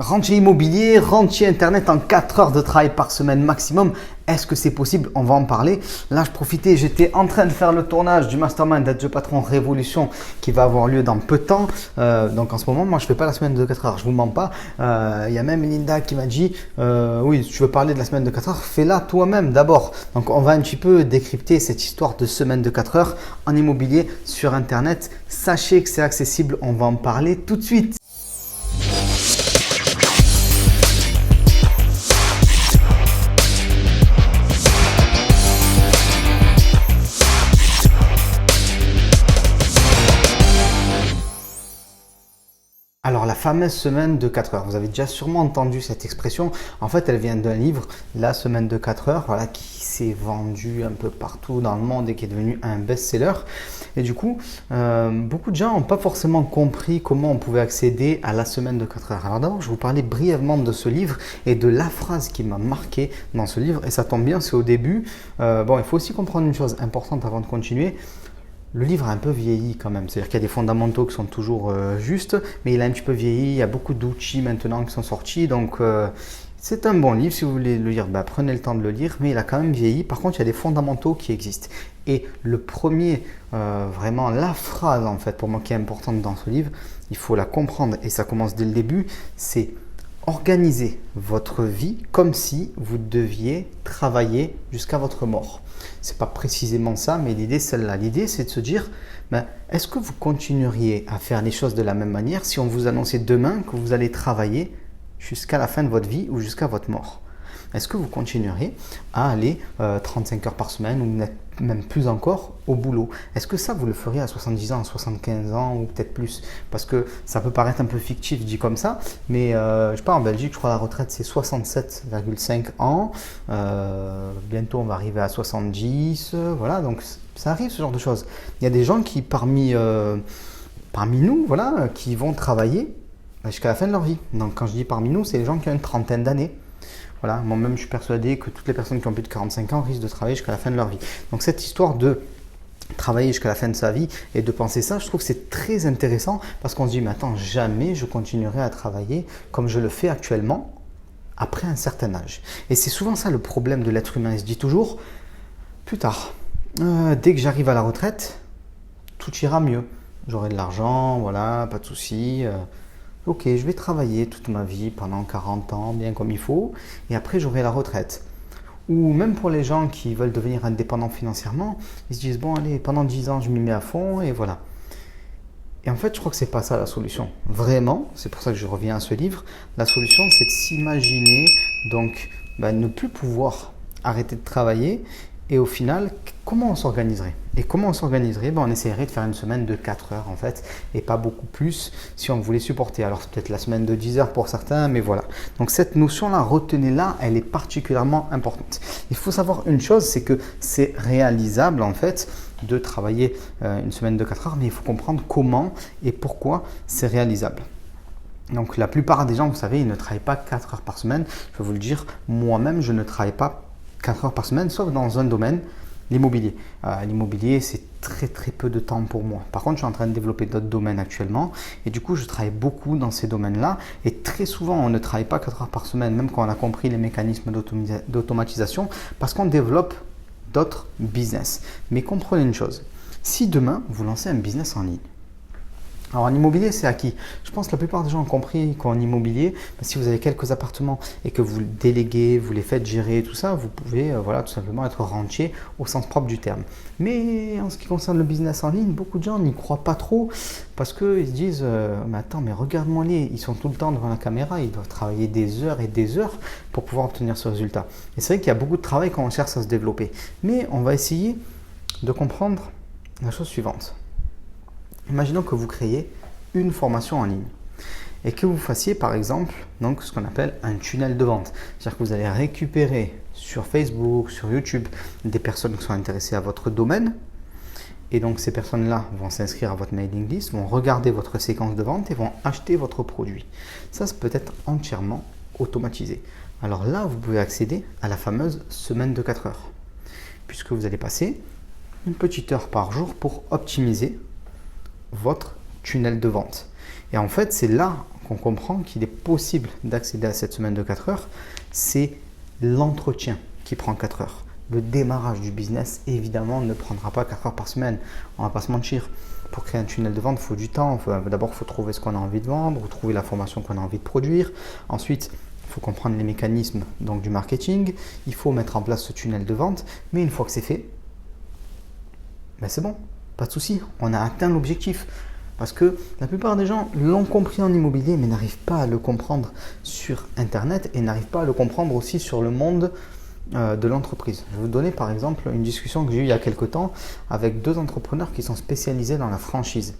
Rentier immobilier, rentier internet en 4 heures de travail par semaine maximum. Est-ce que c'est possible? On va en parler. Là, je profitais, j'étais en train de faire le tournage du Mastermind d'être le patron Révolution qui va avoir lieu dans peu de temps. Donc en ce moment, moi, je ne fais pas la semaine de 4 heures, je ne vous mens pas. Il y a même Linda qui m'a dit, oui, si tu veux parler de la semaine de 4 heures, fais-la toi-même d'abord. Donc on va un petit peu décrypter cette histoire de semaine de 4 heures en immobilier sur internet. Sachez que c'est accessible, on va en parler tout de suite. Alors la fameuse semaine de 4 heures, vous avez déjà sûrement entendu cette expression. En fait, elle vient d'un livre, La semaine de 4 heures, voilà, qui s'est vendu un peu partout dans le monde et qui est devenu un best-seller. Et du coup, beaucoup de gens n'ont pas forcément compris comment on pouvait accéder à la semaine de 4 heures. Alors d'abord, je vais vous parler brièvement de ce livre et de la phrase qui m'a marqué dans ce livre. Et ça tombe bien, c'est au début. Il faut aussi comprendre une chose importante avant de continuer. Le livre a un peu vieilli quand même, c'est-à-dire qu'il y a des fondamentaux qui sont toujours justes, mais il a un petit peu vieilli, il y a beaucoup d'outils maintenant qui sont sortis, donc c'est un bon livre, si vous voulez le lire, prenez le temps de le lire, mais il a quand même vieilli. Par contre, il y a des fondamentaux qui existent. Et le premier, vraiment la phrase en fait, pour moi qui est importante dans ce livre, il faut la comprendre et ça commence dès le début, c'est organisez votre vie comme si vous deviez travailler jusqu'à votre mort. Ce n'est pas précisément ça, mais l'idée c'est celle-là. L'idée c'est de se dire, est-ce que vous continueriez à faire les choses de la même manière si on vous annonçait demain que vous allez travailler jusqu'à la fin de votre vie ou jusqu'à votre mort? Est-ce que vous continueriez à aller 35 heures par semaine ou même plus encore au boulot? Est-ce que ça, vous le feriez à 70 ans, à 75 ans ou peut-être plus? Parce que ça peut paraître un peu fictif dit comme ça, mais je sais pas, en Belgique, je crois la retraite c'est 67,5 ans. Bientôt, on va arriver à 70. Voilà, donc ça arrive ce genre de choses. Il y a des gens qui, parmi nous, voilà, qui vont travailler jusqu'à la fin de leur vie. Donc quand je dis parmi nous, c'est les gens qui ont une trentaine d'années. Voilà, moi-même, je suis persuadé que toutes les personnes qui ont plus de 45 ans risquent de travailler jusqu'à la fin de leur vie. Donc, cette histoire de travailler jusqu'à la fin de sa vie et de penser ça, je trouve que c'est très intéressant parce qu'on se dit, mais attends, jamais je continuerai à travailler comme je le fais actuellement après un certain âge. Et c'est souvent ça le problème de l'être humain. Il se dit toujours, plus tard, dès que j'arrive à la retraite, tout ira mieux. J'aurai de l'argent, voilà, pas de souci. Ok, je vais travailler toute ma vie pendant 40 ans, bien comme il faut, et après j'aurai la retraite. Ou même pour les gens qui veulent devenir indépendants financièrement, ils se disent, bon allez, pendant 10 ans je m'y mets à fond et voilà. Et en fait, je crois que c'est pas ça la solution. Vraiment, c'est pour ça que je reviens à ce livre, la solution c'est de s'imaginer, donc ne plus pouvoir arrêter de travailler. Et au final, comment on s'organiserait? Et comment on s'organiserait? On essaierait de faire une semaine de 4 heures en fait, et pas beaucoup plus si on voulait supporter. Alors c'est peut-être la semaine de 10 heures pour certains, mais voilà. Donc cette notion-là, retenez-la, elle est particulièrement importante. Il faut savoir une chose, c'est que c'est réalisable en fait de travailler une semaine de 4 heures, mais il faut comprendre comment et pourquoi c'est réalisable. Donc la plupart des gens, vous savez, ils ne travaillent pas 4 heures par semaine. Je vais vous le dire, moi-même, je ne travaille pas 4 heures par semaine, sauf dans un domaine, l'immobilier. L'immobilier, c'est très très peu de temps pour moi. Par contre, je suis en train de développer d'autres domaines actuellement et du coup, je travaille beaucoup dans ces domaines-là et très souvent, on ne travaille pas 4 heures par semaine, même quand on a compris les mécanismes d'automatisation, parce qu'on développe d'autres business. Mais comprenez une chose, si demain, vous lancez un business en ligne, alors en immobilier, c'est acquis. Je pense que la plupart des gens ont compris qu'en immobilier, si vous avez quelques appartements et que vous déléguez, vous les faites gérer, tout ça, vous pouvez tout simplement être rentier au sens propre du terme. Mais en ce qui concerne le business en ligne, beaucoup de gens n'y croient pas trop parce qu'ils se disent mais regarde-moi les, ils sont tout le temps devant la caméra, ils doivent travailler des heures et des heures pour pouvoir obtenir ce résultat. Et c'est vrai qu'il y a beaucoup de travail quand on cherche à se développer. Mais on va essayer de comprendre la chose suivante. Imaginons que vous créez une formation en ligne et que vous fassiez par exemple donc, ce qu'on appelle un tunnel de vente. C'est-à-dire que vous allez récupérer sur Facebook, sur YouTube des personnes qui sont intéressées à votre domaine et donc ces personnes-là vont s'inscrire à votre mailing list, vont regarder votre séquence de vente et vont acheter votre produit. Ça peut être entièrement automatisé. Alors là, vous pouvez accéder à la fameuse semaine de 4 heures puisque vous allez passer une petite heure par jour pour optimiser votre tunnel de vente. Et en fait, c'est là qu'on comprend qu'il est possible d'accéder à cette semaine de 4 heures, c'est l'entretien qui prend 4 heures. Le démarrage du business, évidemment, ne prendra pas 4 heures par semaine. On ne va pas se mentir. Pour créer un tunnel de vente, il faut du temps. D'abord, il faut trouver ce qu'on a envie de vendre, ou trouver la formation qu'on a envie de produire. Ensuite, il faut comprendre les mécanismes donc, du marketing. Il faut mettre en place ce tunnel de vente. Mais une fois que c'est fait, ben c'est bon, pas de souci. On a atteint l'objectif. Parce que la plupart des gens l'ont compris en immobilier, mais n'arrivent pas à le comprendre sur Internet et n'arrivent pas à le comprendre aussi sur le monde de l'entreprise. Je vais vous donner par exemple une discussion que j'ai eue il y a quelques temps avec 2 entrepreneurs qui sont spécialisés dans la franchise.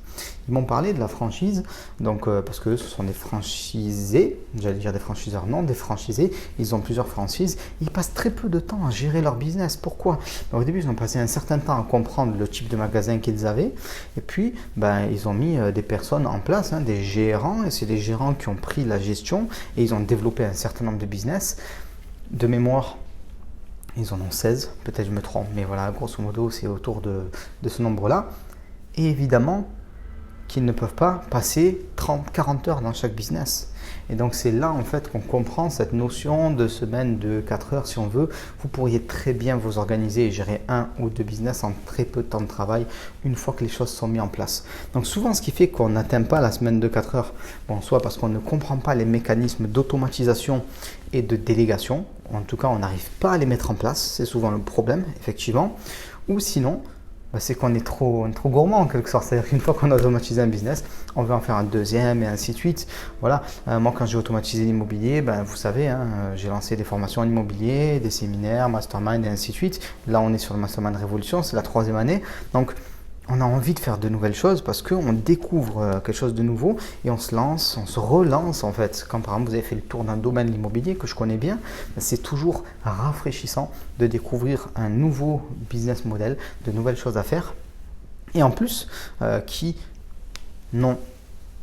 Ils m'ont parlé de la franchise, donc parce que ce sont des franchisés, j'allais dire des franchiseurs, non, des franchisés. Ils ont plusieurs franchises. Ils passent très peu de temps à gérer leur business. Pourquoi? Au début, ils ont passé un certain temps à comprendre le type de magasin qu'ils avaient, et puis ils ont mis des personnes en place, des gérants, et c'est des gérants qui ont pris la gestion et ils ont développé un certain nombre de business. De mémoire, ils en ont 16, peut-être je me trompe, mais voilà, grosso modo, c'est autour de ce nombre-là. Et évidemment, qu'ils ne peuvent pas passer 30-40 heures dans chaque business. Et donc, c'est là, en fait, qu'on comprend cette notion de semaine de 4 heures, si on veut. Vous pourriez très bien vous organiser et gérer 1 ou 2 business en très peu de temps de travail, une fois que les choses sont mises en place. Donc, souvent, ce qui fait qu'on n'atteint pas la semaine de 4 heures, soit parce qu'on ne comprend pas les mécanismes d'automatisation et de délégation. En tout cas, on n'arrive pas à les mettre en place. C'est souvent le problème, effectivement. Ou sinon, c'est qu'on est trop gourmand en quelque sorte. C'est-à-dire qu'une fois qu'on a automatisé un business, on veut en faire un deuxième et ainsi de suite. Voilà. Moi, quand j'ai automatisé l'immobilier, vous savez, j'ai lancé des formations en immobilier, des séminaires, mastermind et ainsi de suite. Là, on est sur le mastermind Révolution, c'est la 3e année. Donc, on a envie de faire de nouvelles choses parce qu'on découvre quelque chose de nouveau et on se lance, on se relance en fait. Quand par exemple vous avez fait le tour d'un domaine immobilier que je connais bien, c'est toujours rafraîchissant de découvrir un nouveau business model, de nouvelles choses à faire et en plus qui n'ont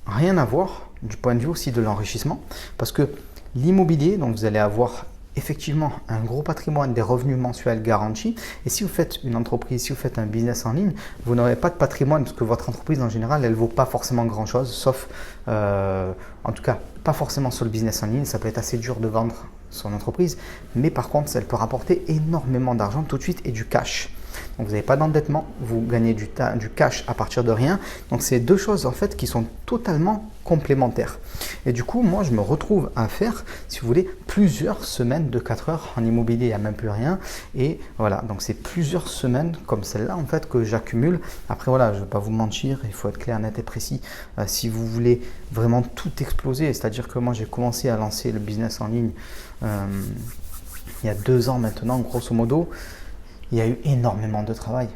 rien à voir du point de vue aussi de l'enrichissement parce que l'immobilier, donc vous allez avoir effectivement un gros patrimoine, des revenus mensuels garantis. Et si vous faites une entreprise, si vous faites un business en ligne, vous n'aurez pas de patrimoine parce que votre entreprise en général, elle ne vaut pas forcément grand-chose, sauf en tout cas pas forcément sur le business en ligne. Ça peut être assez dur de vendre son entreprise, mais par contre, elle peut rapporter énormément d'argent tout de suite et du cash. Donc vous n'avez pas d'endettement, vous gagnez du cash à partir de rien. Donc c'est 2 choses en fait qui sont totalement complémentaires. Et du coup, moi je me retrouve à faire, si vous voulez, plusieurs semaines de 4 heures en immobilier, il n'y a même plus rien. Et voilà, donc c'est plusieurs semaines comme celle-là en fait que j'accumule. Après voilà, je ne vais pas vous mentir, il faut être clair, net et précis. Si vous voulez vraiment tout exploser, c'est-à-dire que moi j'ai commencé à lancer le business en ligne il y a 2 ans maintenant, grosso modo. Il y a eu énormément de travail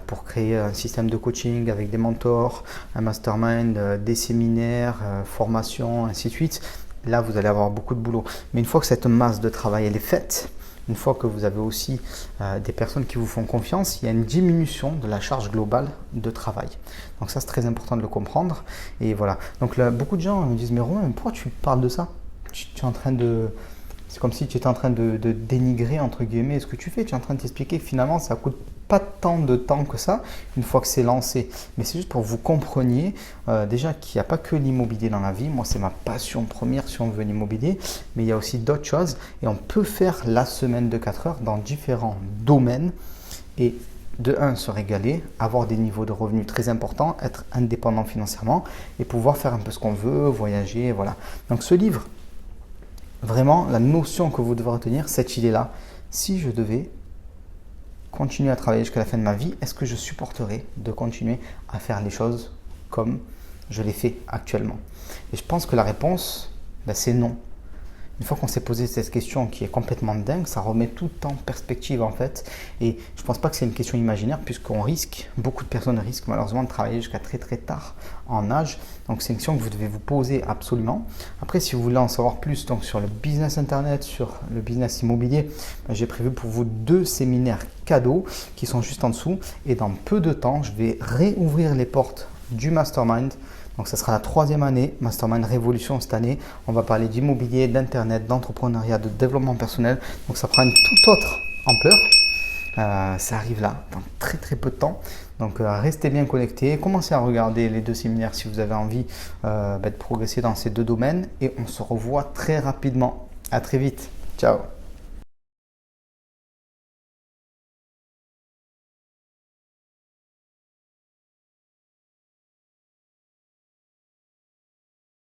pour créer un système de coaching avec des mentors, un mastermind, des séminaires, formations, ainsi de suite. Là, vous allez avoir beaucoup de boulot. Mais une fois que cette masse de travail elle est faite, une fois que vous avez aussi des personnes qui vous font confiance, il y a une diminution de la charge globale de travail. Donc ça, c'est très important de le comprendre. Et voilà. Donc là, beaucoup de gens me disent « Mais Romain, pourquoi tu parles de ça ? Tu es en train de… » C'est comme si tu étais en train de dénigrer, entre guillemets, ce que tu fais. Tu es en train de t'expliquer que finalement, ça ne coûte pas tant de temps que ça, une fois que c'est lancé. Mais c'est juste pour que vous compreniez déjà qu'il n'y a pas que l'immobilier dans la vie. Moi, c'est ma passion première si on veut l'immobilier. Mais il y a aussi d'autres choses. Et on peut faire la semaine de 4 heures dans différents domaines. Et de 1, se régaler, avoir des niveaux de revenus très importants, être indépendant financièrement et pouvoir faire un peu ce qu'on veut, voyager, voilà. Donc ce livre, vraiment, la notion que vous devez retenir, cette idée-là, si je devais continuer à travailler jusqu'à la fin de ma vie, est-ce que je supporterais de continuer à faire les choses comme je les fais actuellement? Et je pense que la réponse, c'est non. Une fois qu'on s'est posé cette question qui est complètement dingue, ça remet tout en perspective en fait. Et je ne pense pas que c'est une question imaginaire puisqu'on risque, beaucoup de personnes risquent malheureusement de travailler jusqu'à très très tard en âge. Donc c'est une question que vous devez vous poser absolument. Après, si vous voulez en savoir plus donc, sur le business internet, sur le business immobilier, j'ai prévu pour vous 2 séminaires cadeaux qui sont juste en dessous. Et dans peu de temps, je vais réouvrir les portes du mastermind. Donc, ça sera la 3e année, Mastermind Révolution cette année. On va parler d'immobilier, d'internet, d'entrepreneuriat, de développement personnel. Donc, ça prend une toute autre ampleur. Ça arrive là, dans très très peu de temps. Donc restez bien connectés, commencez à regarder les deux séminaires si vous avez envie de progresser dans ces deux domaines. Et on se revoit très rapidement. À très vite. Ciao.